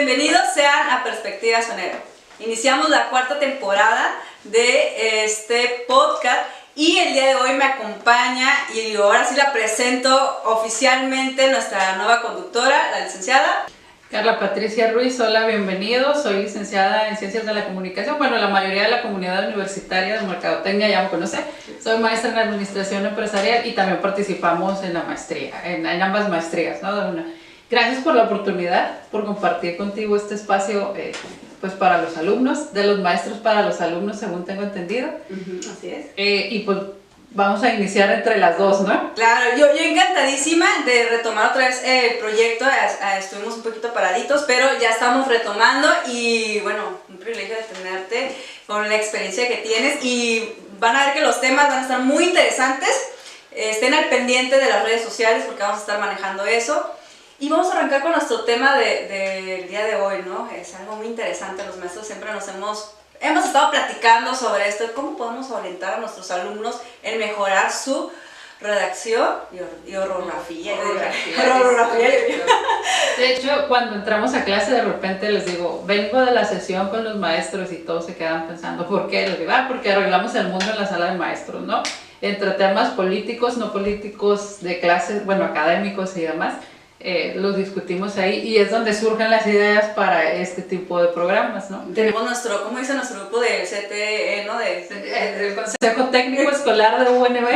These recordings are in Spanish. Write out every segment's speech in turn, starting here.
Bienvenidos sean a Perspectiva Sonera. Iniciamos la cuarta temporada de este podcast y el día de hoy me acompaña y ahora sí la presento oficialmente nuestra nueva conductora, la licenciada Carla Patricia Ruiz. Hola, bienvenidos. Soy licenciada en Ciencias de la Comunicación. Bueno, la mayoría de la comunidad universitaria de Mercadotecnia ya me conoce. Soy maestra en Administración Empresarial y también participamos en la maestría, en ambas maestrías, ¿no? Gracias por la oportunidad, por compartir contigo este espacio pues para los alumnos, de los maestros para los alumnos, según tengo entendido. Así es. Y pues vamos a iniciar entre las dos, ¿no? Claro, yo encantadísima de retomar otra vez el proyecto. Estuvimos un poquito paraditos, pero ya estamos retomando y bueno, un privilegio de tenerte con la experiencia que tienes y van a ver que los temas van a estar muy interesantes. Estén al pendiente de las redes sociales porque vamos a estar manejando eso. Y vamos a arrancar con nuestro tema del día de hoy, ¿no? Es algo muy interesante, los maestros siempre hemos estado platicando sobre esto, cómo podemos orientar a nuestros alumnos en mejorar su redacción y orografía. De hecho, cuando entramos a clase de repente les digo, vengo de la sesión con los maestros y todos se quedan pensando, ¿por qué? Les digo, porque arreglamos el mundo en la sala de maestros, ¿no? Entre temas políticos, no políticos, de clases, bueno, académicos y demás. Los discutimos ahí y es donde surgen las ideas para este tipo de programas, ¿no? Tenemos nuestro, ¿cómo dice nuestro grupo del CTE, no? Del Consejo Técnico Escolar de UNB.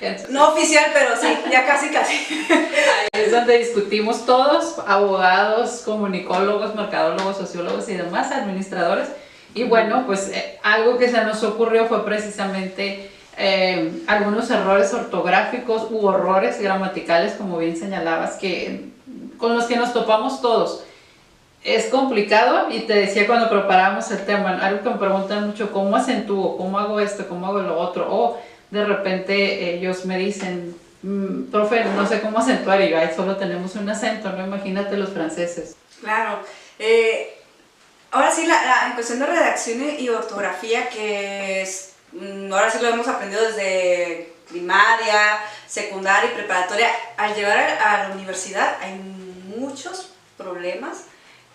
Entonces, no oficial, pero sí, ya casi. Ahí es donde discutimos todos, abogados, comunicólogos, mercadólogos, sociólogos y demás, administradores. Y bueno, pues algo que se nos ocurrió fue precisamente algunos errores ortográficos u horrores gramaticales, como bien señalabas, con los que nos topamos todos. Es complicado y te decía cuando preparábamos el tema, algo que me preguntan mucho, ¿cómo acentúo? ¿Cómo hago esto? ¿Cómo hago lo otro? O de repente ellos me dicen, profe, no sé cómo acentuar, y yo, ahí solo tenemos un acento, ¿no? Imagínate los franceses. Claro. Ahora sí, en cuestión de redacción y ortografía, que es, ahora sí lo hemos aprendido desde primaria, secundaria y preparatoria. Al llegar a la universidad hay muchos problemas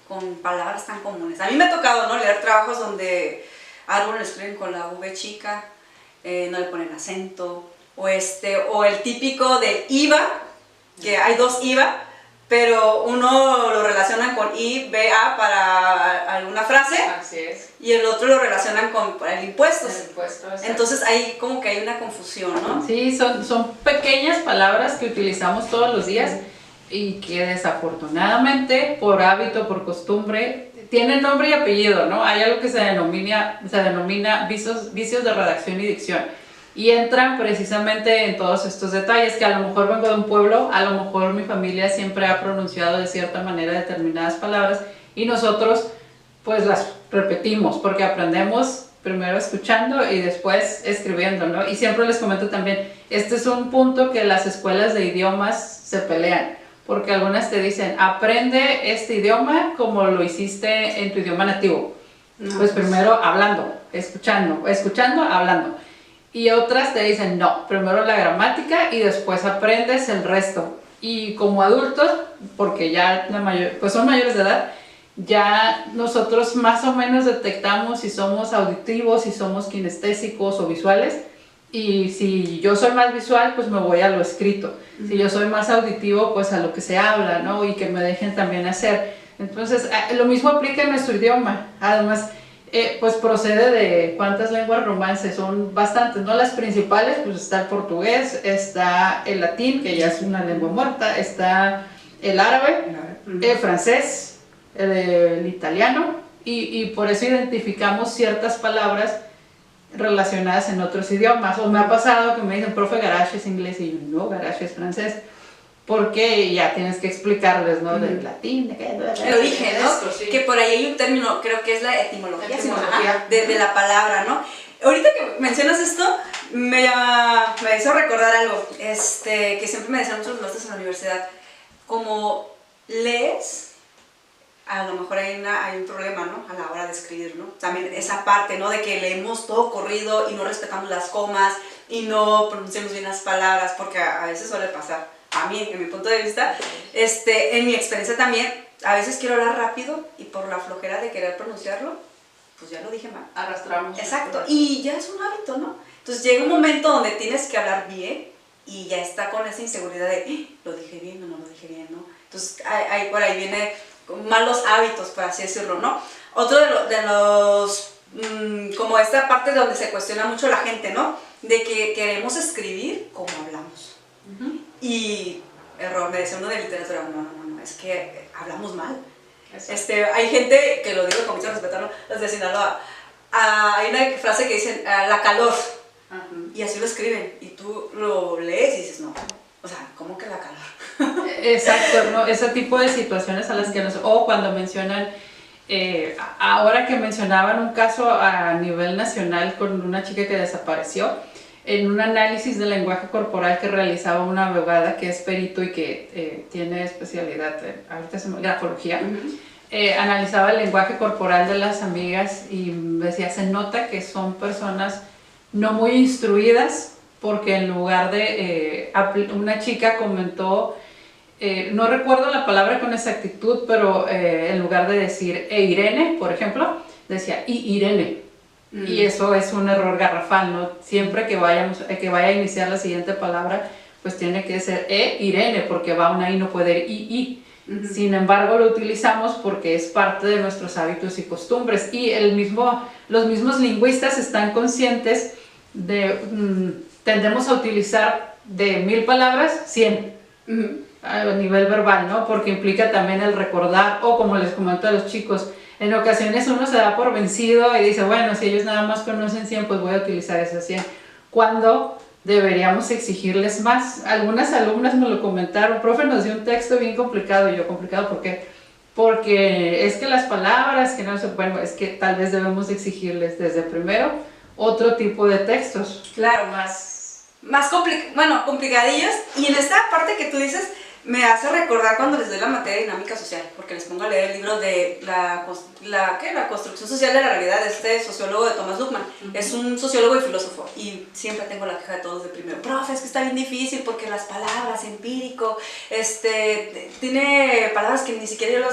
con palabras tan comunes. A mí me ha tocado, ¿no?, leer trabajos donde árbol lo escriben con la V chica, no le ponen acento, o el típico de IVA, que hay dos IVA, pero uno lo relacionan con IVA para alguna frase. Así es. Y el otro lo relacionan con el impuesto. Entonces ahí como que hay una confusión, ¿no? Sí, son pequeñas palabras que utilizamos todos los días y que desafortunadamente, por hábito, por costumbre, tienen nombre y apellido, ¿no? Hay algo que se denomina vicios de redacción y dicción. Y entran precisamente en todos estos detalles, que a lo mejor vengo de un pueblo, a lo mejor mi familia siempre ha pronunciado de cierta manera determinadas palabras y nosotros pues las repetimos porque aprendemos primero escuchando y después escribiendo, ¿no? Y siempre les comento también, este es un punto que las escuelas de idiomas se pelean, porque algunas te dicen, aprende este idioma como lo hiciste en tu idioma nativo. Pues primero hablando, escuchando, hablando. Y otras te dicen, no, primero la gramática y después aprendes el resto. Y como adultos, porque ya pues son mayores de edad, ya nosotros más o menos detectamos si somos auditivos, si somos kinestésicos o visuales. Y si yo soy más visual, pues me voy a lo escrito. Si yo soy más auditivo, pues a lo que se habla, ¿no? Y que me dejen también hacer. Entonces, lo mismo aplica en nuestro idioma. Además, pues procede de cuántas lenguas romances, son bastantes, ¿no? Las principales, pues está el portugués, está el latín, que ya es una lengua muerta, está el árabe, el francés, el italiano, y por eso identificamos ciertas palabras relacionadas en otros idiomas. O me ha pasado que me dicen, profe, garage es inglés, y yo, no, garage es francés. Porque ya tienes que explicarles, ¿no? Del latín, de qué, el origen, ¿no? Esto, sí. Que por ahí hay un término, creo que es la etimología. De la palabra, ¿no? Ahorita que mencionas esto, me hizo recordar algo, que siempre me decían muchos maestros en la universidad, como lees, a lo mejor hay un problema, ¿no?, a la hora de escribir, ¿no? También esa parte, ¿no?, de que leemos todo corrido y no respetamos las comas y no pronunciamos bien las palabras, porque a veces suele pasar. A mí, en mi punto de vista, en mi experiencia también, a veces quiero hablar rápido y por la flojera de querer pronunciarlo, pues ya lo dije mal. Arrastramos. Exacto, y ya es un hábito, ¿no? Entonces llega un momento donde tienes que hablar bien y ya está con esa inseguridad de, ¿lo dije bien o no lo dije bien, no? Entonces por ahí viene malos hábitos, por así decirlo, ¿no? Otro de los, como esta parte donde se cuestiona mucho la gente, ¿no? De que queremos escribir como hablamos. Y error, me decía uno de literatura, no, es que hablamos mal. Hay gente, que lo digo con mucho respeto, ¿no? Los de Sinaloa, hay una frase que dicen, la calor, y así lo escriben, y tú lo lees y dices, no, o sea, ¿cómo que la calor? Exacto, ¿no? Ese tipo de situaciones a las que nos... O cuando mencionan, ahora que mencionaban un caso a nivel nacional con una chica que desapareció, en un análisis del lenguaje corporal que realizaba una abogada que es perito y que tiene especialidad en grafología, analizaba el lenguaje corporal de las amigas y decía, se nota que son personas no muy instruidas, porque en lugar de, una chica comentó, no recuerdo la palabra con exactitud, pero en lugar de decir Irene, por ejemplo, decía Irene. Y eso es un error garrafal, ¿no? Siempre que vaya a iniciar la siguiente palabra, pues tiene que ser Irene, porque va una I, no puede ir I. Sin embargo, lo utilizamos porque es parte de nuestros hábitos y costumbres. Y los mismos lingüistas están conscientes de, tendemos a utilizar de 1000 palabras, 100 a nivel verbal, ¿no? Porque implica también el recordar, o como les comento a los chicos, en ocasiones uno se da por vencido y dice, bueno, si ellos nada más conocen 100, pues voy a utilizar esas 100. Cuando deberíamos exigirles más. Algunas alumnas me lo comentaron, profe, nos dio un texto bien complicado. Y yo, ¿complicado por qué? Porque es que las palabras, que no sé, bueno, es que tal vez debemos exigirles desde primero otro tipo de textos. Claro, más complicadillos. Y en esta parte que tú dices, me hace recordar cuando les doy la materia de dinámica social, porque les pongo a leer el libro de la construcción social de la realidad de este sociólogo de Thomas Luckmann. Es un sociólogo y filósofo, y siempre tengo la queja de todos de primero, profe, es que está bien difícil porque las palabras, empírico, tiene palabras que ni siquiera yo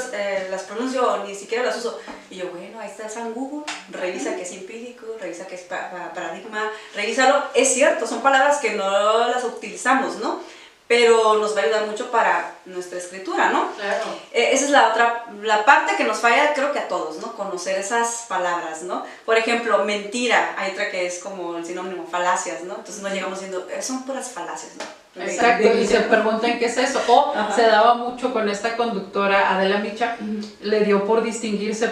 las pronuncio o ni siquiera las uso. Y yo, bueno, ahí está San Google, revisa que es empírico, revisa que es paradigma, revísalo. Es cierto, son palabras que no las utilizamos, ¿no? Pero nos va a ayudar mucho para nuestra escritura, ¿no? Claro. Esa es la parte que nos falla, creo que a todos, ¿no? Conocer esas palabras, ¿no? Por ejemplo, mentira, hay otra que es como el sinónimo, falacias, ¿no? Entonces nos llegamos diciendo, son puras falacias, ¿no? Exacto, y se preguntan qué es eso. O se daba mucho con esta conductora Adela Micha, le dio por distinguirse,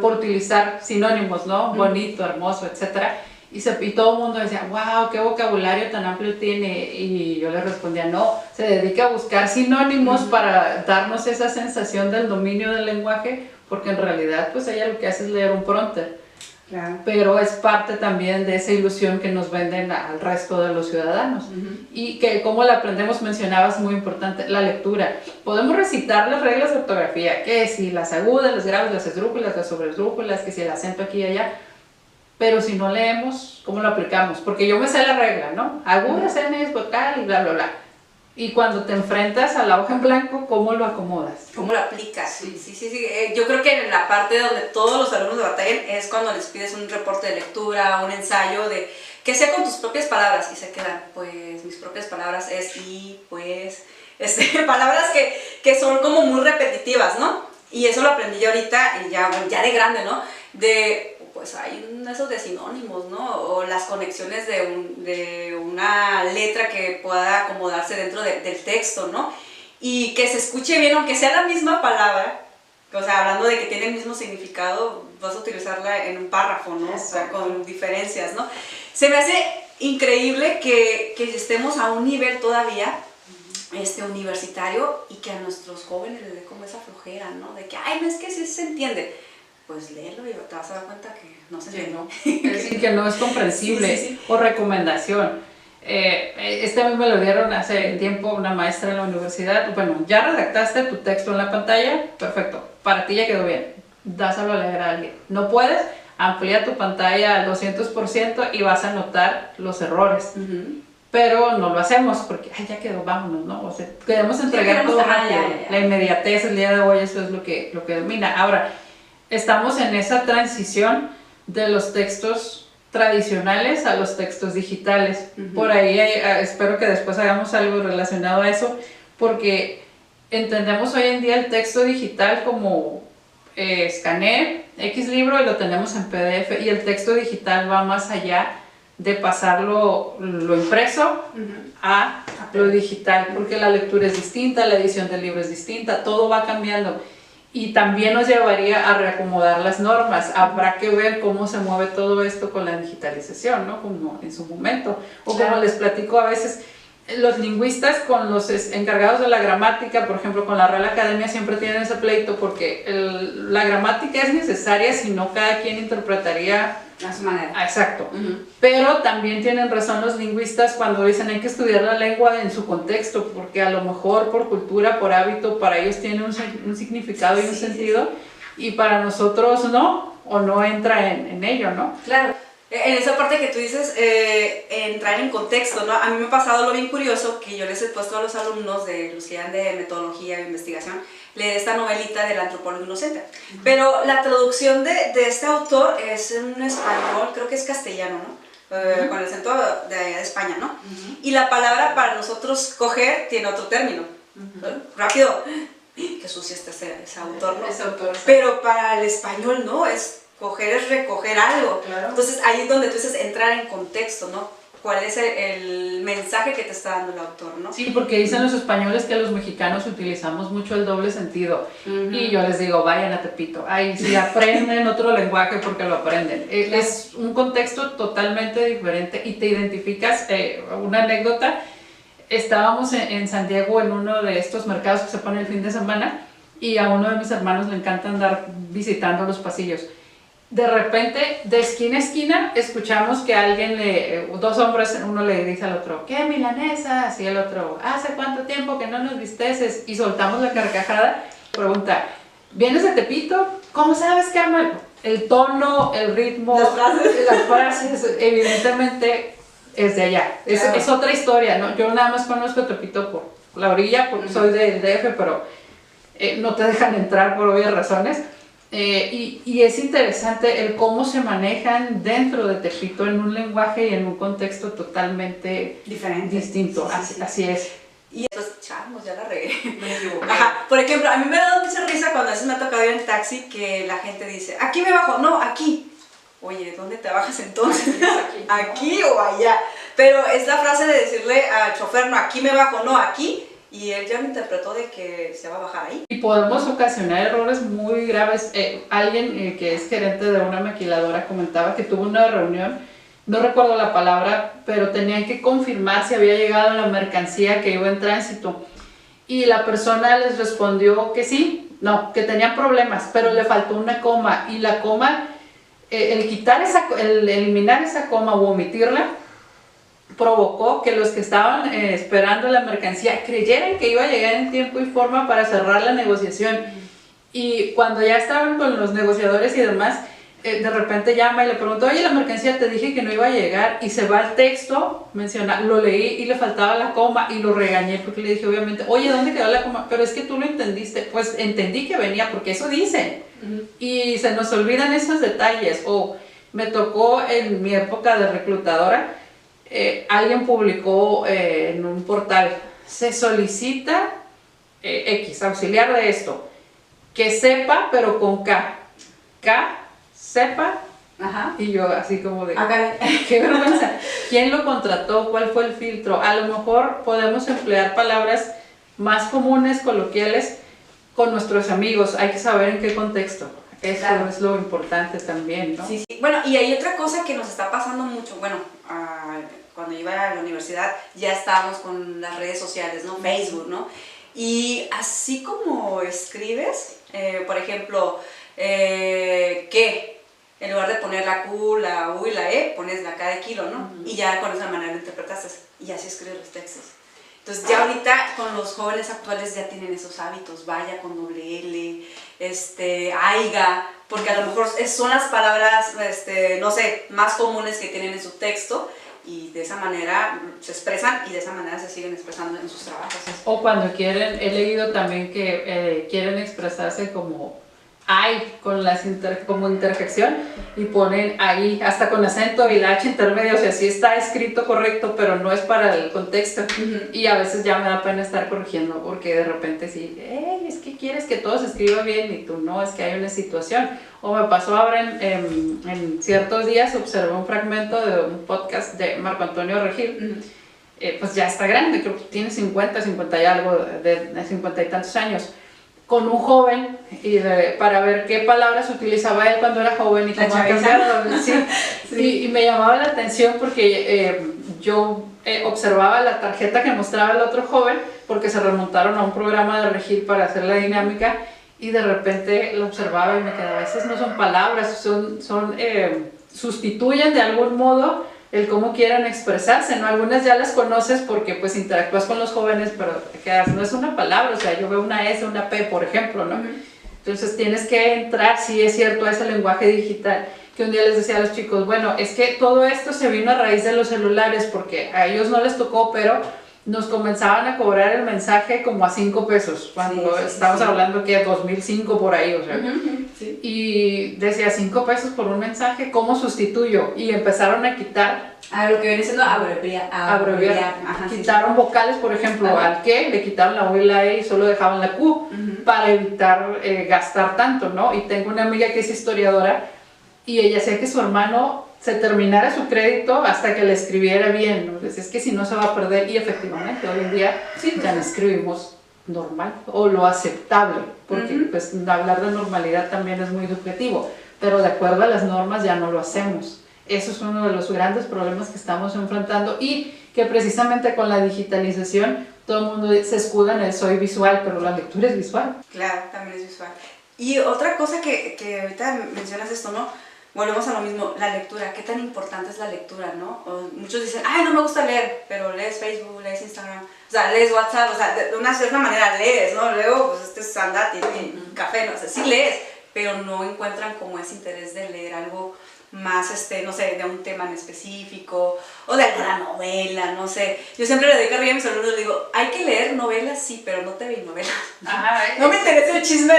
por utilizar sinónimos, ¿no? Bonito, hermoso, etcétera. Y todo el mundo decía, wow, qué vocabulario tan amplio tiene. Y yo le respondía, no, se dedica a buscar sinónimos para darnos esa sensación del dominio del lenguaje, porque en realidad pues ella lo que hace es leer un prompter. Claro. Pero es parte también de esa ilusión que nos venden al resto de los ciudadanos. Y que como la aprendemos, mencionabas, muy importante, la lectura. Podemos recitar las reglas de ortografía, que si las agudas, las graves, las esdrújulas, las sobresdrújulas, que si el acento aquí y allá. Pero si no leemos, ¿cómo lo aplicamos? Porque yo me sé la regla, ¿no? Agudas, N, vocal y bla, bla, bla. Y cuando te enfrentas a la hoja en blanco, ¿cómo lo acomodas? ¿Cómo lo aplicas? Sí. Yo creo que en la parte donde todos los alumnos batallan es cuando les pides un reporte de lectura, un ensayo, de que sea con tus propias palabras. Y se quedan, pues, mis propias palabras es y, pues, palabras que son como muy repetitivas, ¿no? Y eso lo aprendí yo ahorita, ya de grande, ¿no? Pues hay esos de sinónimos, ¿no? O las conexiones de una letra que pueda acomodarse dentro del texto, ¿no? Y que se escuche bien, aunque sea la misma palabra, o sea, hablando de que tiene el mismo significado, vas a utilizarla en un párrafo, ¿no? O sea, con diferencias, ¿no? Se me hace increíble que estemos a un nivel todavía universitario y que a nuestros jóvenes les dé como esa flojera, ¿no? De que, ay, no, es que sí se entiende. Pues léelo y te vas a dar cuenta que no se entiende. No. Es decir, que no es comprensible. Sí. O recomendación. A mí me lo dieron hace tiempo una maestra en la universidad. Bueno, ya redactaste tu texto en la pantalla, perfecto, para ti ya quedó bien, dáselo a leer a alguien. No puedes, amplía tu pantalla al 200% y vas a notar los errores. pero no lo hacemos porque ay, ya quedó, vámonos, ¿no? O sea, queremos entregar todo rápido. La inmediatez el día de hoy, eso es lo que domina. Ahora, estamos en esa transición de los textos tradicionales a los textos digitales. Por ahí espero que después hagamos algo relacionado a eso, porque entendemos hoy en día el texto digital como escaneé X libro y lo tenemos en PDF, y el texto digital va más allá de pasarlo lo impreso a lo digital, porque la lectura es distinta, la edición del libro es distinta, todo va cambiando. Y también nos llevaría a reacomodar las normas. Habrá que ver cómo se mueve todo esto con la digitalización, ¿no? Como en su momento. O como les platico a veces, los lingüistas con los encargados de la gramática, por ejemplo, con la Real Academia siempre tienen ese pleito porque la gramática es necesaria, si no cada quien interpretaría a su manera. Exacto. Pero también tienen razón los lingüistas cuando dicen hay que estudiar la lengua en su contexto, porque a lo mejor por cultura, por hábito, para ellos tiene un significado y un sentido, y para nosotros no, o no entra en ello, ¿no? Claro. En esa parte que tú dices, entrar en contexto, ¿no? A mí me ha pasado lo bien curioso que yo les he puesto a los alumnos de los que dan de metodología e investigación, leer esta novelita del antropólogo inocente. Pero la traducción de este autor es en español, creo que es castellano, ¿no? Con el acento de España, ¿no? Y la palabra para nosotros coger tiene otro término. Rápido, qué sucio está ese autor, ¿no? Ese autor. Pero para el español, ¿no? Coger es recoger algo. Claro. Entonces ahí es donde tú dices entrar en contexto, ¿no? ¿Cuál es el mensaje que te está dando el autor, ¿no? Sí, porque dicen los españoles que los mexicanos utilizamos mucho el doble sentido. Y yo les digo, vayan a Tepito. Ay, si aprenden otro lenguaje porque lo aprenden. Es un contexto totalmente diferente y te identificas. Una anécdota, estábamos en San Diego en uno de estos mercados que se pone el fin de semana y a uno de mis hermanos le encanta andar visitando los pasillos. De repente, de esquina a esquina, escuchamos que dos hombres, uno le dice al otro, ¿qué milanesas? Y el otro, ¿hace cuánto tiempo que no nos visteces? Y soltamos la carcajada. Pregunta, ¿vienes de Tepito? ¿Cómo sabes, Carmen? El tono, el ritmo, las frases, evidentemente es de allá. Claro. Es otra historia, ¿no? Yo nada más conozco Tepito por la orilla, porque soy del DF, pero no te dejan entrar por obvias razones. Y es interesante el cómo se manejan dentro de Tepito en un lenguaje y en un contexto totalmente distinto. Sí, así es. Y estos chamos, ya la regué. Ajá. Por ejemplo, a mí me ha dado mucha risa cuando a veces me ha tocado ir en taxi que la gente dice, aquí me bajo, no, aquí. Oye, ¿dónde te bajas entonces? ¿Aquí o allá? Pero es la frase de decirle al chofer, no, aquí me bajo, no, aquí. Y él ya me interpretó de que se va a bajar ahí. Y podemos ocasionar errores muy graves. Alguien que es gerente de una maquiladora comentaba que tuvo una reunión, no recuerdo la palabra, pero tenían que confirmar si había llegado la mercancía que iba en tránsito. Y la persona les respondió que sí, no, que tenían problemas, pero le faltó una coma. Y la coma, el eliminar esa coma o omitirla, provocó que los que estaban esperando la mercancía creyeran que iba a llegar en tiempo y forma para cerrar la negociación. Y cuando ya estaban con los negociadores y demás, de repente llama y le preguntó, oye, la mercancía te dije que no iba a llegar, y se va al texto, menciona, lo leí y le faltaba la coma y lo regañé porque le dije obviamente, oye, ¿dónde quedó la coma? Pero es que tú lo entendiste. Pues entendí que venía porque eso dice. Y se nos olvidan esos detalles. O me tocó en mi época de reclutadora, alguien publicó en un portal, se solicita auxiliar de esto, que sepa pero con K, sepa. Ajá. Y yo así como de, qué vergüenza, ¿quién lo contrató? ¿Cuál fue el filtro? A lo mejor podemos emplear palabras más comunes, coloquiales, con nuestros amigos, hay que saber en qué contexto. Eso es lo importante también, ¿no? Sí. Bueno, y hay otra cosa que nos está pasando mucho, bueno, cuando iba a la universidad ya estábamos con las redes sociales, ¿no? Facebook, ¿no? Y así como escribes, por ejemplo, ¿qué? En lugar de poner la Q, la U y la E, pones la K de kilo, ¿no? Y ya con esa manera lo interpretaste y así escribes los textos. Entonces ya ahorita con los jóvenes actuales ya tienen esos hábitos, vaya con doble L, aiga, porque a lo mejor son las palabras, no sé, más comunes que tienen en su texto, y de esa manera se expresan y de esa manera se siguen expresando en sus trabajos. O cuando quieren, he leído también que quieren expresarse como ay, con las como interjección y ponen ahí hasta con acento y la H intermedia, o sea, sí está escrito correcto, pero no es para el contexto. Y a veces ya me da pena estar corrigiendo porque de repente sí, es que quieres que todo se escriba bien y tú no, es que hay una situación. O me pasó ahora en ciertos días, observé un fragmento de un podcast de Marco Antonio Regil, pues ya está grande, creo que tiene 50 y algo, de 50 y tantos años, con un joven para ver qué palabras utilizaba él cuando era joven y cómo ha cambiado. Sí, sí. Y me llamaba la atención porque yo observaba la tarjeta que mostraba el otro joven porque se remontaron a un programa de Regil para hacer la dinámica y de repente lo observaba y me quedaba, esas no son palabras, sustituyen de algún modo el cómo quieran expresarse, ¿no? Algunas ya las conoces porque pues interactúas con los jóvenes, pero te quedas, no es una palabra, o sea, yo veo una S, una P, por ejemplo, ¿no? Entonces tienes que entrar, sí es cierto, a ese lenguaje digital, que un día les decía a los chicos, bueno, es que todo esto se vino a raíz de los celulares, porque a ellos no les tocó, pero nos comenzaban a cobrar el mensaje como a 5 pesos, cuando estamos hablando que 2005 por ahí, o sea, y decía 5 pesos por un mensaje, ¿cómo sustituyo? Y empezaron a quitar lo que viene siendo abreviar. Quitaron vocales, por ejemplo, al que le quitaron la U y la E y solo dejaban la Q para evitar gastar tanto, ¿no? Y tengo una amiga que es historiadora y ella decía que su hermano se terminara su crédito hasta que le escribiera bien, ¿no? Decía, es que si no se va a perder, y efectivamente hoy en día ya no escribimos normal o lo aceptable, porque pues hablar de normalidad también es muy subjetivo, pero de acuerdo a las normas ya no lo hacemos. Eso es uno de los grandes problemas que estamos enfrentando y que precisamente con la digitalización todo el mundo se escuda en el soy visual, pero la lectura es visual. Claro, también es visual. Y otra cosa que ahorita mencionas esto, ¿no? Volvemos a lo mismo, la lectura, qué tan importante es la lectura, ¿no? Muchos dicen, ay, no me gusta leer, pero lees Facebook, lees Instagram, o sea, lees WhatsApp, o sea, de una cierta manera lees, ¿no? Luego, pues este es andati, café, no sé, sí lees, pero no encuentran como ese interés de leer algo más, no sé, de un tema en específico, o de alguna novela, no sé. Yo siempre le digo a mis alumnos, le digo, hay que leer novelas, sí, pero no te vi novelas. No me interesa el chisme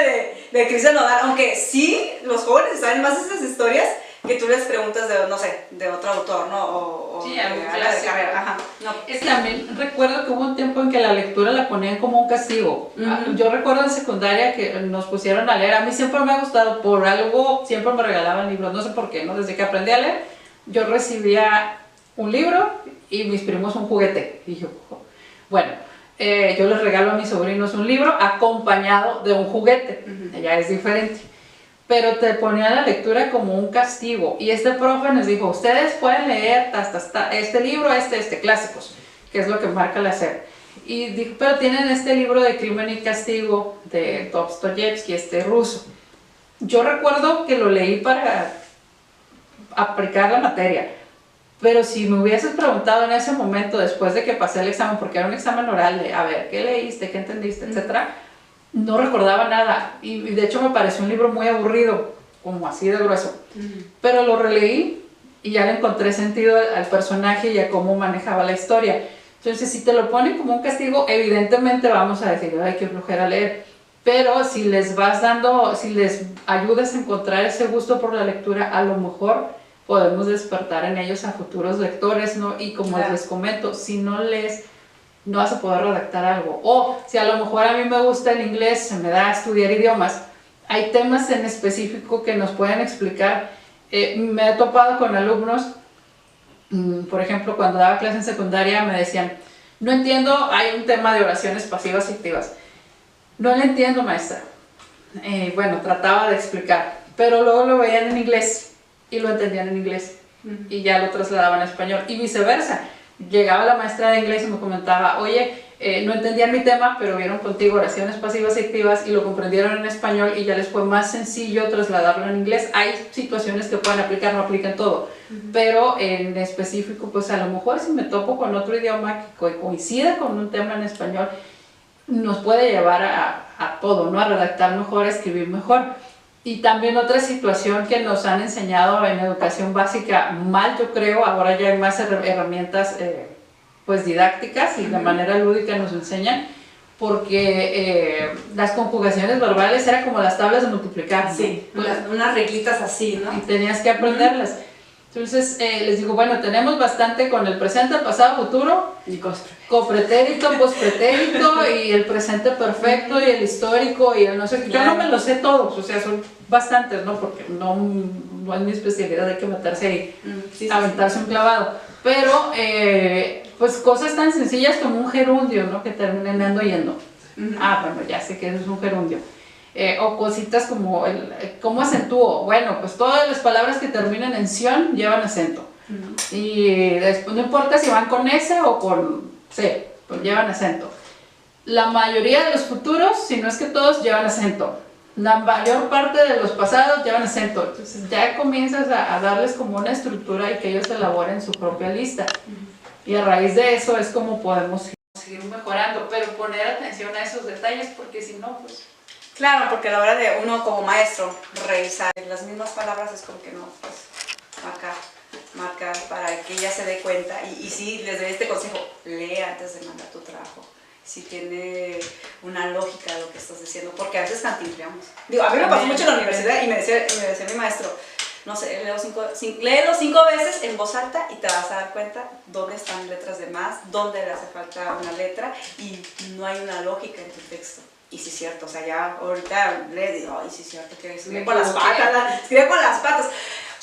de Cristian Nodal, aunque sí, los jóvenes saben más de esas historias que tú les preguntas de, no sé, de otro autor, ¿no? O sí, de carrera. No. Es que también recuerdo que hubo un tiempo en que la lectura la ponían como un castigo. Yo recuerdo en secundaria que nos pusieron a leer. A mí siempre me ha gustado, por algo siempre me regalaban libros, no sé por qué, ¿no? Desde que aprendí a leer, yo recibía un libro y mis primos un juguete. Y yo, bueno, yo les regalo a mis sobrinos un libro acompañado de un juguete. Ya es diferente. Pero te ponía la lectura como un castigo. Y este profe nos dijo, ustedes pueden leer hasta este libro, clásicos, que es lo que marca la SEP. Y dijo, pero tienen este libro de Crimen y Castigo de Dostoyevsky, ruso. Yo recuerdo que lo leí para aplicar la materia. Pero si me hubieses preguntado en ese momento, después de que pasé el examen, porque era un examen oral de, a ver, ¿qué leíste? ¿Qué entendiste? Etcétera, no recordaba nada y de hecho me pareció un libro muy aburrido, como así de grueso, pero lo releí y ya le encontré sentido al personaje y a cómo manejaba la historia. Entonces si te lo ponen como un castigo, evidentemente vamos a decir, ay, qué flojera leer, pero si les vas dando, si les ayudas a encontrar ese gusto por la lectura, a lo mejor podemos despertar en ellos a futuros lectores, ¿no? Y como les comento, si no lees, no vas a poder redactar algo. O si a lo mejor a mí me gusta el inglés, se me da a estudiar idiomas, hay temas en específico que nos pueden explicar. Me he topado con alumnos, por ejemplo, cuando daba clase en secundaria me decían, no entiendo, hay un tema de oraciones pasivas y activas. No lo entiendo, maestra. Bueno, trataba de explicar, pero luego lo veían en inglés y lo entendían en inglés y ya lo trasladaban a español y viceversa. Llegaba la maestra de inglés y me comentaba, oye, no entendían mi tema, pero vieron contigo oraciones pasivas y activas y lo comprendieron en español y ya les fue más sencillo trasladarlo en inglés. Hay situaciones que pueden aplicar, no aplican todo, pero en específico, pues a lo mejor si me topo con otro idioma que coincida con un tema en español, nos puede llevar a todo, ¿no? A redactar mejor, a escribir mejor. Y también otra situación que nos han enseñado en educación básica mal, yo creo, ahora ya hay más herramientas pues didácticas y de manera lúdica nos enseñan, porque las conjugaciones verbales eran como las tablas de multiplicar, ¿no? Sí, unas reglitas así, ¿no? Y tenías que aprenderlas. Entonces les digo, bueno, tenemos bastante con el presente, el pasado, futuro, Y copretérito, pospretérito y el presente perfecto y el histórico y el no sé qué. Yo no me los sé todos, o sea, son bastantes, ¿no? Porque no es mi especialidad, hay que meterse ahí, aventarse un clavado. Pero, pues cosas tan sencillas como un gerundio, ¿no? Que terminen ando yendo. Ah, bueno, ya sé que eso es un gerundio. O cositas como, ¿cómo acentúo? Bueno, pues todas las palabras que terminan en ción llevan acento. Y después no importa si van con S o con C, pues llevan acento. La mayoría de los futuros, si no es que todos, llevan acento. La mayor parte de los pasados llevan acento. Entonces ya comienzas a darles como una estructura y que ellos elaboren su propia lista. Y a raíz de eso es como podemos seguir mejorando, pero poner atención a esos detalles porque si no, pues... Claro, porque a la hora de uno como maestro revisar las mismas palabras es como que no, pues marcar para que ella se dé cuenta. Y sí, les doy este consejo, lee antes de mandar tu trabajo. Si tiene una lógica lo que estás diciendo, porque a veces cantinfleamos. Digo, a mí me pasó mucho en la universidad y me decía mi maestro, no sé, léelo 5 veces en voz alta y te vas a dar cuenta dónde están letras de más, dónde le hace falta una letra y no hay una lógica en tu texto. Y sí es cierto, o sea, ya ahorita le digo, ay, sí es cierto, que escribe con las patas, escribe con las patas.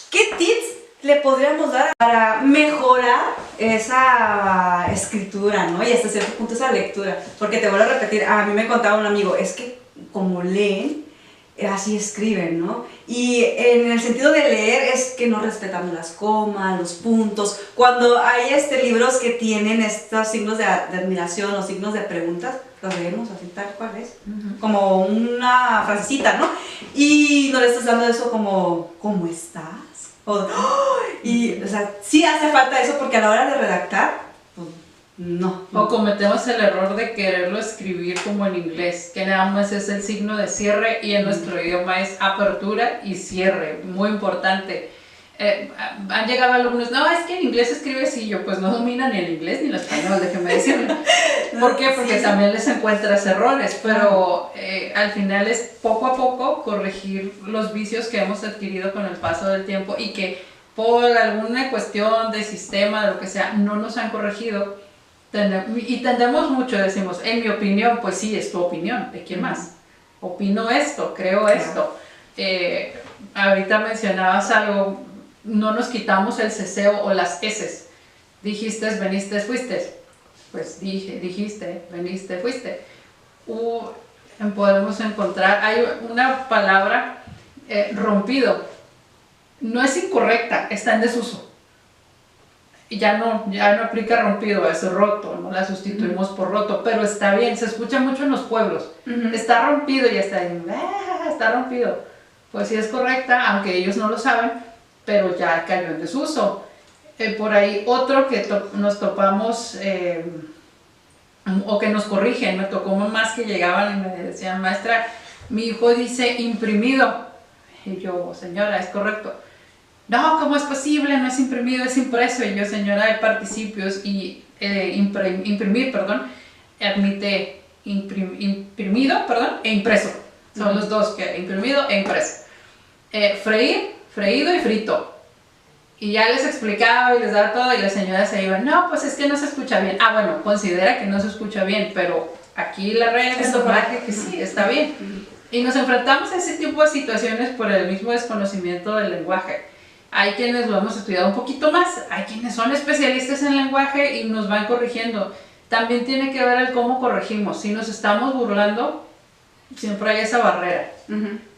¿Qué tips le podríamos dar para mejorar esa escritura, ¿no? Y hasta cierto punto esa lectura? Porque te vuelvo a repetir, a mí me contaba un amigo, es que como leen, así escriben, ¿no? Y en el sentido de leer es que no respetamos las comas, los puntos. Cuando hay libros que tienen estos signos de admiración o signos de preguntas, los leemos así tal cual es, como una frasecita, ¿no? Y no le estás dando eso como, ¿cómo estás? O sea, sí hace falta eso porque a la hora de redactar, pues, no. O cometemos el error de quererlo escribir como en inglés, que nada más es el signo de cierre y en nuestro idioma es apertura y cierre, muy importante. Han llegado alumnos, no, es que en inglés escribe así, yo pues no domina ni el inglés ni el español, déjeme decirlo. ¿Por qué? Porque también les encuentras errores, pero al final es poco a poco corregir los vicios que hemos adquirido con el paso del tiempo y que por alguna cuestión de sistema, de lo que sea, no nos han corregido. Y tendemos mucho, decimos, en mi opinión, pues sí, es tu opinión, ¿de quién más? Opino esto, creo esto. Ahorita mencionabas algo, no nos quitamos el ceseo o las eses. Dijiste, veniste, fuiste. Pues dijiste, veniste, fuiste. Podemos encontrar, hay una palabra, rompido. No es incorrecta, está en desuso. Ya no aplica rompido, es roto, no la sustituimos por roto, pero está bien, se escucha mucho en los pueblos. Está rompido y está rompido. Pues sí es correcta, aunque ellos no lo saben, pero ya cayó en desuso. Por ahí otro que nos topamos, o que nos corrigen, me tocó mamás que llegaban y me decían, maestra, mi hijo dice imprimido. Y yo, señora, es correcto. No, ¿cómo es posible? No es imprimido, es impreso. Y yo, señora, hay participios y imprimir, admite imprimido, e impreso. Son los dos, que imprimido e impreso. Freír, freído y frito. Y ya les explicaba y les daba todo y la señora se iba, no, pues es que no se escucha bien. Ah, bueno, considera que no se escucha bien, pero aquí la regla es que sí, está bien. Y nos enfrentamos a ese tipo de situaciones por el mismo desconocimiento del lenguaje. Hay quienes lo hemos estudiado un poquito más, hay quienes son especialistas en lenguaje y nos van corrigiendo. También tiene que ver el cómo corregimos. Si nos estamos burlando, siempre hay esa barrera.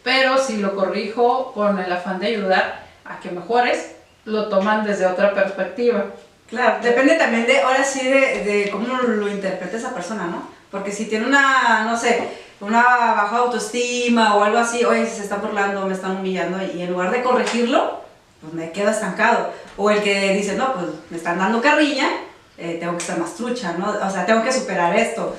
Pero si lo corrijo con el afán de ayudar a que mejores, lo toman desde otra perspectiva. Claro, depende también de cómo lo interprete esa persona, ¿no? Porque si tiene una, no sé, una baja autoestima o algo así, oye, si se está burlando, me están humillando, y en lugar de corregirlo, pues me quedo estancado. O el que dice, no, pues me están dando carrilla, tengo que estar más trucha, ¿no? O sea, tengo que superar esto.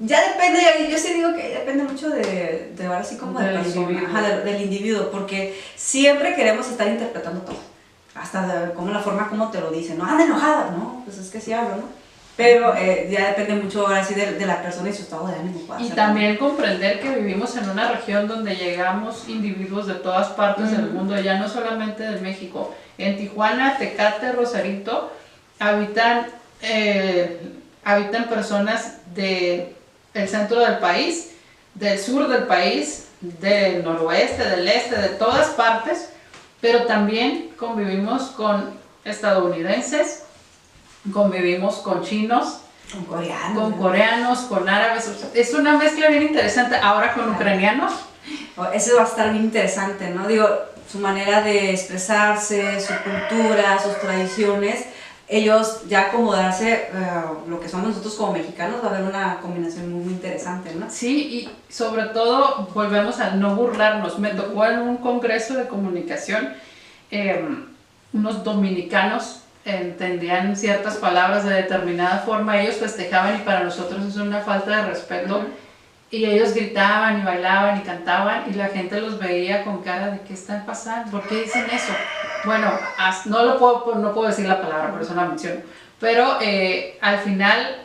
Ya depende, yo sí digo que depende mucho de ahora sí como de la persona, del individuo, porque siempre queremos estar interpretando todo, hasta como la forma como te lo dicen, ¿no? Anda enojada, ¿no? Pues es que sí hablo, ¿no? Pero ya depende mucho ahora sí de la persona y su estado de ánimo. Y también comprender que vivimos en una región donde llegamos individuos de todas partes del mundo, ya no solamente de México. En Tijuana, Tecate, Rosarito, habitan personas del centro del país, del sur del país, del noroeste, del este, de todas partes, pero también convivimos con estadounidenses, convivimos con chinos, con coreanos, con árabes. Es una mezcla bien interesante. Ahora con ucranianos. Eso va a estar bien interesante, ¿no? Digo, su manera de expresarse, su cultura, sus tradiciones, ellos ya acomodarse, lo que somos nosotros como mexicanos, va a haber una combinación muy, muy interesante, ¿no? Sí, y sobre todo volvemos a no burlarnos. Me tocó en un congreso de comunicación, unos dominicanos entendían ciertas palabras de determinada forma, ellos festejaban y para nosotros es una falta de respeto. Y ellos gritaban y bailaban y cantaban y la gente los veía con cara de ¿qué están pasando? ¿Por qué dicen eso? Bueno, no puedo decir la palabra, por eso la menciono. Pero al final,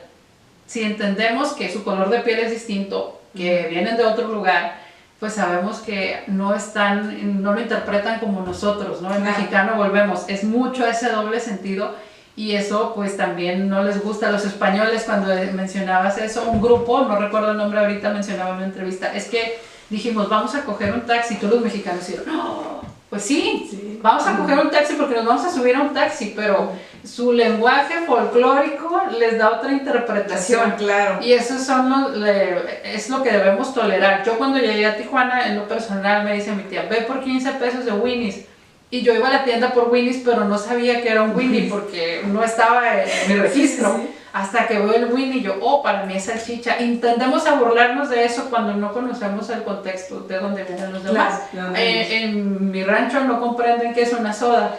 si entendemos que su color de piel es distinto, que vienen de otro lugar, pues sabemos que no lo interpretan como nosotros, ¿no? El mexicano volvemos, es mucho ese doble sentido. Y eso pues también no les gusta a los españoles. Cuando mencionabas eso, un grupo, no recuerdo el nombre ahorita, mencionaba en una entrevista, es que dijimos, vamos a coger un taxi, todos los mexicanos dijeron, no, pues sí, vamos a coger un taxi porque nos vamos a subir a un taxi, pero su lenguaje folclórico les da otra interpretación. Sí, claro. Y eso es lo que debemos tolerar. Yo cuando llegué a Tijuana, en lo personal, me dice mi tía, ve por 15 pesos de Winnie's. Y yo iba a la tienda por Winnie's, pero no sabía que era un Winnie porque no estaba en mi registro. Sí. Hasta que veo el Winnie, yo, para mí es salchicha. Intentemos a burlarnos de eso cuando no conocemos el contexto de dónde vienen los demás. Claro, en mi rancho no comprenden qué es una soda,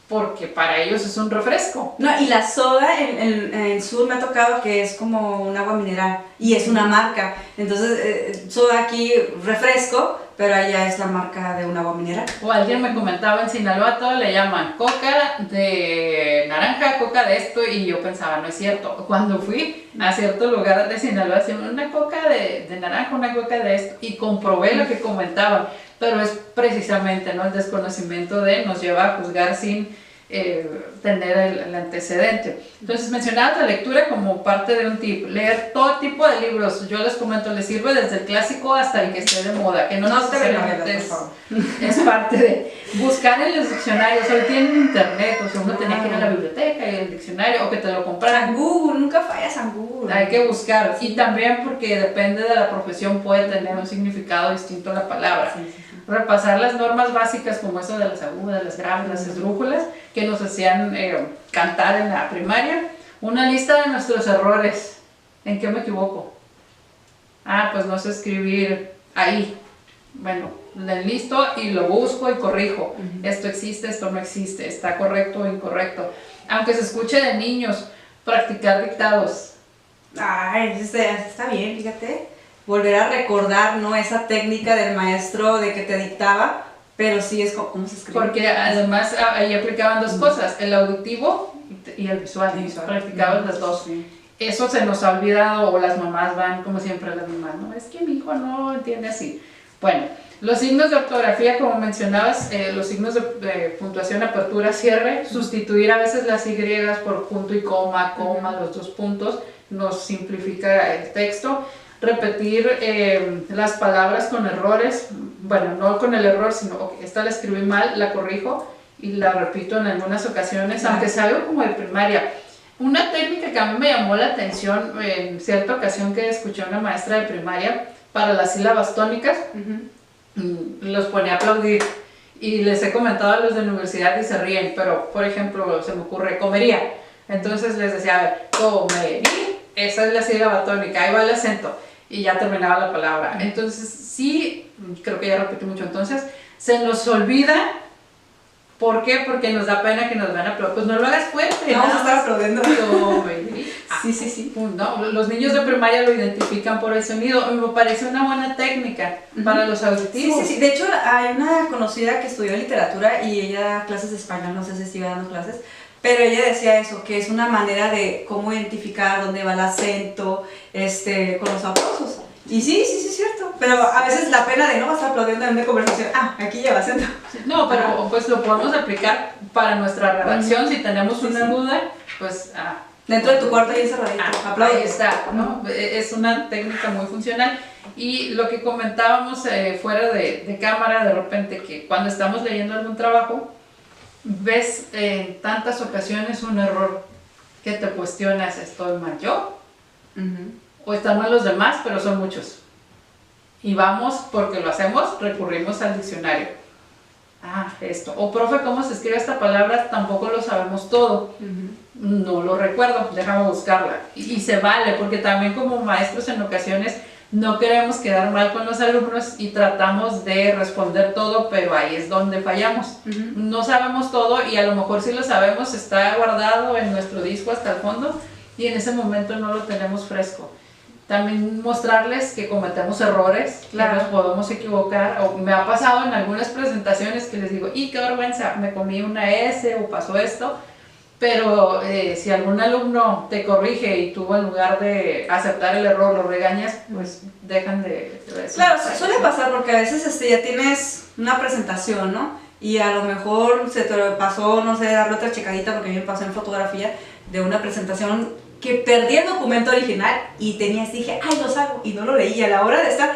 porque para ellos es un refresco. No, y la soda en el sur me ha tocado que es como un agua mineral y es una marca. Entonces, soda aquí, refresco, pero allá es la marca de un agua mineral. O alguien me comentaba, en Sinaloa todo le llaman coca de naranja, coca de esto, y yo pensaba, no es cierto. Cuando fui a cierto lugar de Sinaloa, decían una coca de naranja, una coca de esto, y comprobé lo que comentaban. Pero es precisamente, ¿no? El desconocimiento nos lleva a juzgar sin tener el antecedente. Entonces mencionaba la lectura como parte de un tip. Leer todo tipo de libros, yo les comento, les sirve desde el clásico hasta el que esté de moda, que no necesariamente es parte de buscar en los diccionarios. Hoy tienen internet, o sea, uno tenía que ir a la biblioteca y el diccionario, o que te lo compraran. San Google, nunca fallas San Google. Hay que buscar, y también porque depende de la profesión puede tener un significado distinto a la palabra. Sí. Repasar las normas básicas como eso de las agudas, las graves, las esdrújulas que nos hacían cantar en la primaria. Una lista de nuestros errores. ¿En qué me equivoco? Pues no sé escribir ahí. Bueno, listo y lo busco y corrijo. Esto existe, esto no existe, está correcto o incorrecto. Aunque se escuche de niños, practicar dictados. Está bien, fíjate. Volver a recordar, ¿no? Esa técnica del maestro de que te dictaba, pero sí es cómo se escribe. Porque además ahí aplicaban dos cosas, el auditivo y el visual. Practicaban las dos. Sí. Eso se nos ha olvidado, o las mamás van como siempre a las mamás, ¿no? Es que mi hijo no entiende así. Bueno, los signos de ortografía, como mencionabas, los signos de puntuación, apertura, cierre, sustituir a veces las Y por punto y coma, los dos puntos, nos simplifica el texto. Repetir las palabras con errores, bueno, no con el error, sino esta la escribí mal, la corrijo y la repito en algunas ocasiones, aunque sea algo como de primaria. Una técnica que a mí me llamó la atención en cierta ocasión que escuché a una maestra de primaria para las sílabas tónicas, los ponía a aplaudir y les he comentado a los de universidad y se ríen, pero por ejemplo se me ocurre comería, entonces les decía, a ver, comería, esa es la sílaba tónica, ahí va el acento. Y ya terminaba la palabra. Entonces, sí, creo que ya repetí mucho. Entonces, se nos olvida. ¿Por qué? Porque nos da pena que nos vean aplaudir. Pues no lo hagas fuerte. Vamos a estar aplaudiendo. Sí. No, los niños de primaria lo identifican por el sonido. Me parece una buena técnica para los auditivos. Sí. De hecho, hay una conocida que estudió literatura y ella da clases de español, no sé si sigue dando clases, pero ella decía eso, que es una manera de cómo identificar dónde va el acento con los aplausos. Y sí, es cierto. Pero a veces la pena de no vas a estar aplaudiendo en una conversación. Aquí lleva acento. No, pero pues lo podemos aplicar para nuestra redacción. Si tenemos una duda, pues... dentro de tu cuarto ahí encerradito. Ahí está, ¿no? Es una técca muy funcional. Y lo que comentábamos fuera de cámara, de repente, que cuando estamos leyendo algún trabajo, ves en tantas ocasiones un error que te cuestionas, ¿estoy mal yo? O están mal los demás, pero son muchos. Y vamos, porque lo hacemos, recurrimos al diccionario. Esto. O profe, ¿cómo se escribe esta palabra? Tampoco lo sabemos todo. No lo recuerdo, déjame buscarla. Y se vale, porque también como maestros en ocasiones no queremos quedar mal con los alumnos y tratamos de responder todo, pero ahí es donde fallamos. No sabemos todo y a lo mejor si lo sabemos está guardado en nuestro disco hasta el fondo y en ese momento no lo tenemos fresco. También mostrarles que cometemos errores, que nos podemos equivocar. O me ha pasado en algunas presentaciones que les digo, qué vergüenza, me comí una S o pasó esto. Pero si algún alumno te corrige y tú en lugar de aceptar el error lo regañas, pues dejan de decir. Claro, suele pasar porque a veces ya tienes una presentación, ¿no? Y a lo mejor se te pasó, no sé, darle otra checadita porque a mí me pasó en fotografía de una presentación que perdí el documento original y dije, los hago, y no lo leí. A la hora de estar,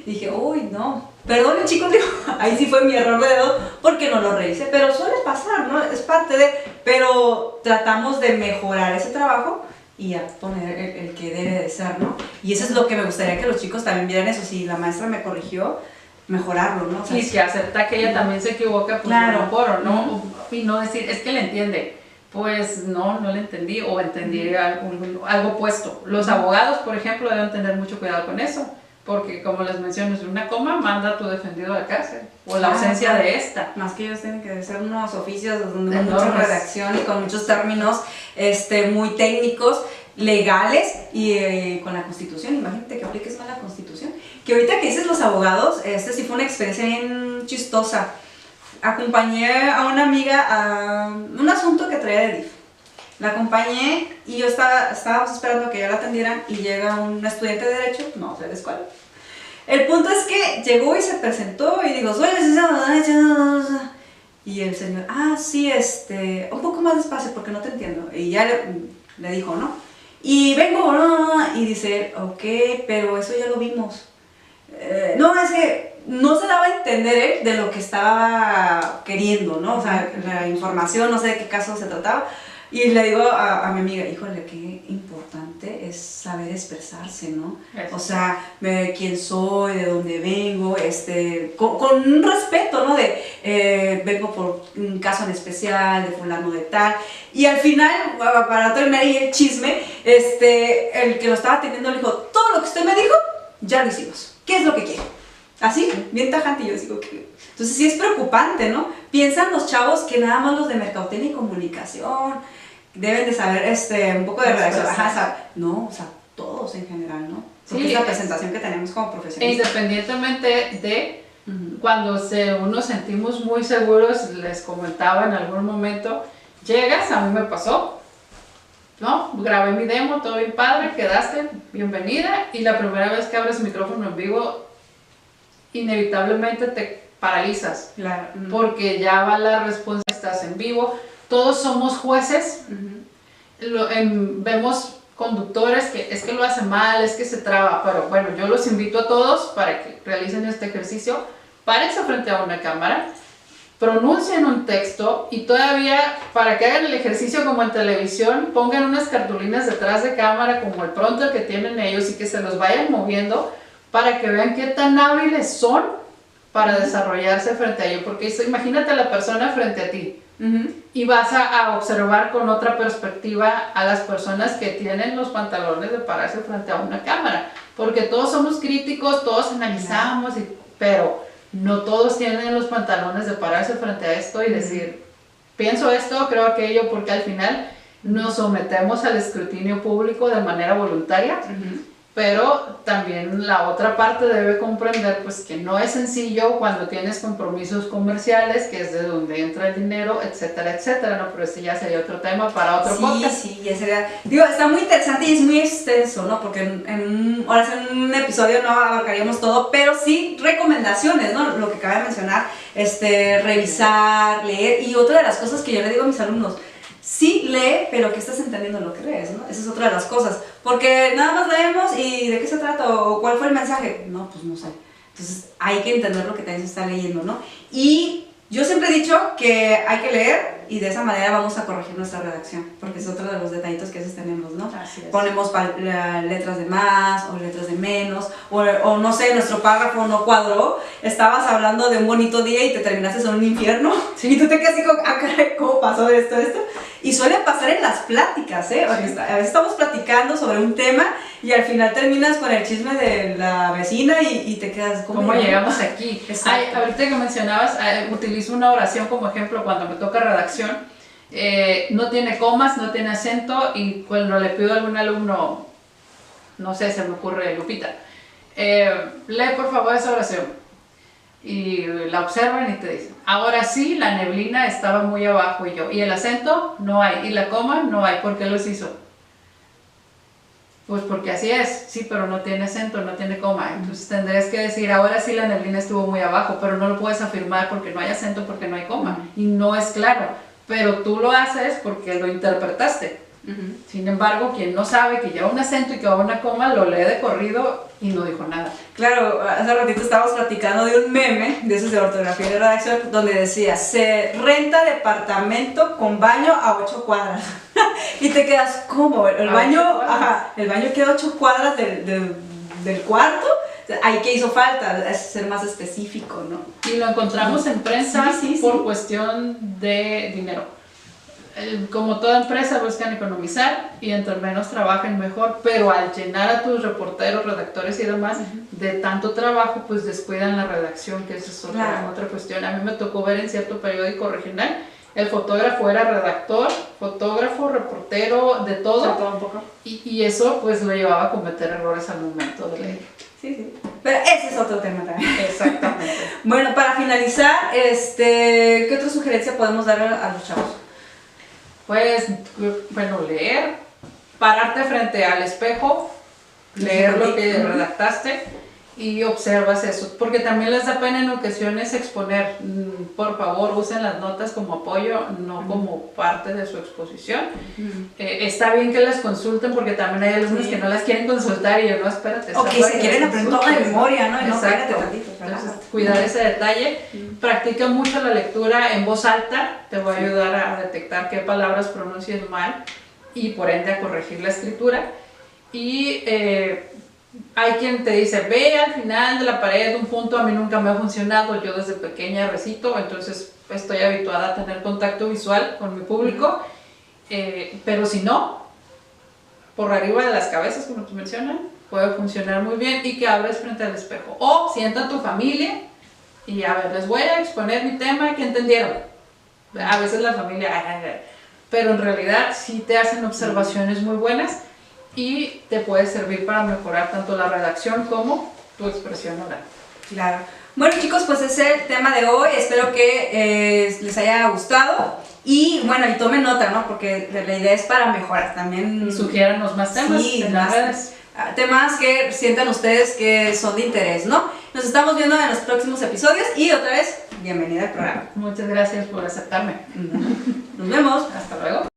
dije, uy, no, perdonen chicos, digo, ahí sí fue mi error de dedo porque no lo revisé, pero suele pasar, ¿no? Es parte de, pero tratamos de mejorar ese trabajo y a poner el que debe de ser, ¿no? Y eso es lo que me gustaría que los chicos también vieran eso, si la maestra me corrigió, mejorarlo, ¿no? O sea, y que acepta que ella también se equivoca, pues a lo mejor, ¿no? Y no decir, es que le entiende. Pues no le entendí o entendí algo opuesto. Los abogados, por ejemplo, deben tener mucho cuidado con eso, porque como les menciono, una coma manda a tu defendido a la cárcel, o la ausencia de esta. Más que ellos tienen que ser unos oficios donde hay mucha redacción y con muchos términos muy técnicos, legales y con la Constitución. Imagínate que apliques mal la Constitución. Que ahorita que dices los abogados, sí fue una experiencia bien chistosa. Acompañé a una amiga a un asunto que traía de DIF. La acompañé y yo estábamos esperando que ya la atendieran y llega un estudiante de Derecho, no sé de escuela. El punto es que llegó y se presentó y digo, soy licenciado de Derecho. Y el señor, sí, un poco más despacio porque no te entiendo. Y ya le dijo, ¿no? Y vengo, y dice, ok, pero eso ya lo vimos. No, es que no se daba a entender él de lo que estaba queriendo, ¿no? O sea, la información, no sé de qué caso se trataba. Y le digo a mi amiga, híjole, qué importante es saber expresarse, ¿no? Eso. O sea, quién soy, de dónde vengo, con un respeto, ¿no? De, vengo por un caso en especial, de fulano de tal. Y al final, para terminar ahí el chisme, el que lo estaba atendiendo le dijo, todo lo que usted me dijo, ya lo hicimos. ¿Qué es lo que quiere? Así, bien tajante, y yo digo que... Entonces sí es preocupante, ¿no? Piensan los chavos que nada más los de mercadotecnia y comunicación deben de saber un poco de redacción. No, o sea, todos en general, ¿no? Porque es la presentación que tenemos como profesionistas. Independientemente de cuando nos sentimos muy seguros, les comentaba en algún momento, llegas, a mí me pasó, ¿no? Grabé mi demo, todo bien padre, quedaste, bienvenida, y la primera vez que abres micrófono en vivo, inevitablemente te paralizas, claro. Porque ya va la respuesta, estás en vivo, todos somos jueces, vemos conductores que es que lo hacen mal, es que se traba, pero bueno, yo los invito a todos para que realicen este ejercicio, párense frente a una cámara, pronuncien un texto y todavía para que hagan el ejercicio como en televisión, pongan unas cartulinas detrás de cámara como el prompter que tienen ellos y que se los vayan moviendo para que vean qué tan hábiles son para desarrollarse frente a ello, porque imagínate a la persona frente a ti y vas a observar con otra perspectiva a las personas que tienen los pantalones de pararse frente a una cámara, porque todos somos críticos, todos analizamos, pero no todos tienen los pantalones de pararse frente a esto y decir, pienso esto, creo aquello, porque al final nos sometemos al escrutinio público de manera voluntaria, pero también la otra parte debe comprender pues que no es sencillo cuando tienes compromisos comerciales, que es de donde entra el dinero, etcétera, etcétera, ¿no? Pero ese ya sería otro tema para otro podcast. Sí, ya sería, digo, está muy interesante y es muy extenso, ¿no? Porque ahora en un episodio no abarcaríamos todo, pero sí recomendaciones, ¿no? Lo que acaba de mencionar, revisar, leer, y otra de las cosas que yo le digo a mis alumnos, sí lee, pero que estás entendiendo lo que lees, ¿no? Esa es otra de las cosas. Porque nada más leemos y ¿de qué se trata? ¿O cuál fue el mensaje? No, pues no sé. Entonces hay que entender lo que también se está leyendo, ¿no? Y yo siempre he dicho que hay que leer y de esa manera vamos a corregir nuestra redacción, porque es otro de los detallitos que a veces tenemos, ¿no? Así es. Ponemos letras de más o letras de menos, o no sé, nuestro párrafo no cuadró, estabas hablando de un bonito día y te terminaste en un infierno, y tú te quedas así como, ah, caray, ¿cómo pasó esto? Y suele pasar en las pláticas, ¿eh? Sí. A veces estamos platicando sobre un tema y al final terminas con el chisme de la vecina y te quedas como... ¿Cómo llegamos aquí? Ay, ahorita que mencionabas, utilizo una oración como ejemplo cuando me toca redacción. No tiene comas, no tiene acento, y cuando le pido a algún alumno, no sé, se me ocurre, Lupita, lee por favor esa oración. Y la observan y te dicen, ahora sí, la neblina estaba muy abajo, y el acento no hay, y la coma no hay. ¿Por qué los hizo? Pues porque así es, sí, pero no tiene acento, no tiene coma. Entonces tendrías que decir, ahora sí la neblina estuvo muy abajo, pero no lo puedes afirmar porque no hay acento, porque no hay coma, y no es claro, pero tú lo haces porque lo interpretaste. Sin embargo, quien no sabe que lleva un acento y que va una coma, lo lee de corrido y no dijo nada. Claro, hace ratito estábamos platicando de un meme, de esos de ortografía y de redacción, donde decía, se renta departamento con baño a 8 cuadras. Y te quedas, ¿cómo? El baño queda a 8 cuadras del cuarto. Ahí que hizo falta, es ser más específico, ¿no? Y lo encontramos en prensa por sí. cuestión de dinero. Como toda empresa buscan economizar y entre menos trabajen mejor, pero al llenar a tus reporteros, redactores y demás de tanto trabajo, pues descuidan la redacción, que esa es otra cuestión. A mí me tocó ver en cierto periódico regional, el fotógrafo era redactor, fotógrafo, reportero, de todo, un poco. Y eso pues lo llevaba a cometer errores al momento de leer. Sí. Pero ese es otro tema también. Exactamente. Bueno, para finalizar, ¿qué otra sugerencia podemos dar a los chavos? Pues, bueno, leer, pararte frente al espejo, leer lo que redactaste y observas eso, porque también les da pena en ocasiones exponer. Por favor, usen las notas como apoyo, no como parte de su exposición. Está bien que las consulten, porque también hay alumnos que no las quieren consultar y yo, no, espérate. O que se quieren aprender toda de memoria, ¿no? Y no, espérate tantito. Entonces, cuidar ese detalle. Practica mucho la lectura en voz alta, te va a ayudar a detectar qué palabras pronuncias mal y por ende a corregir la escritura. Y hay quien te dice, ve al final de la pared un punto, a mí nunca me ha funcionado, yo desde pequeña recito, entonces estoy habituada a tener contacto visual con mi público, pero si no, por arriba de las cabezas, como te mencionan, puede funcionar muy bien, y que hables frente al espejo. O sienta a tu familia y a ver, les voy a exponer mi tema, que entendieron. A veces la familia, pero en realidad sí te hacen observaciones muy buenas y te puede servir para mejorar tanto la redacción como tu expresión oral. Claro. Bueno, chicos, pues ese es el tema de hoy. Espero que les haya gustado. Y bueno, y tomen nota, ¿no? Porque la idea es para mejorar también. Sugiéranos más temas en las redes. Temas que sientan ustedes que son de interés, ¿no? Nos estamos viendo en los próximos episodios y otra vez, bienvenida al programa. Muchas gracias por aceptarme. Nos vemos. Hasta luego.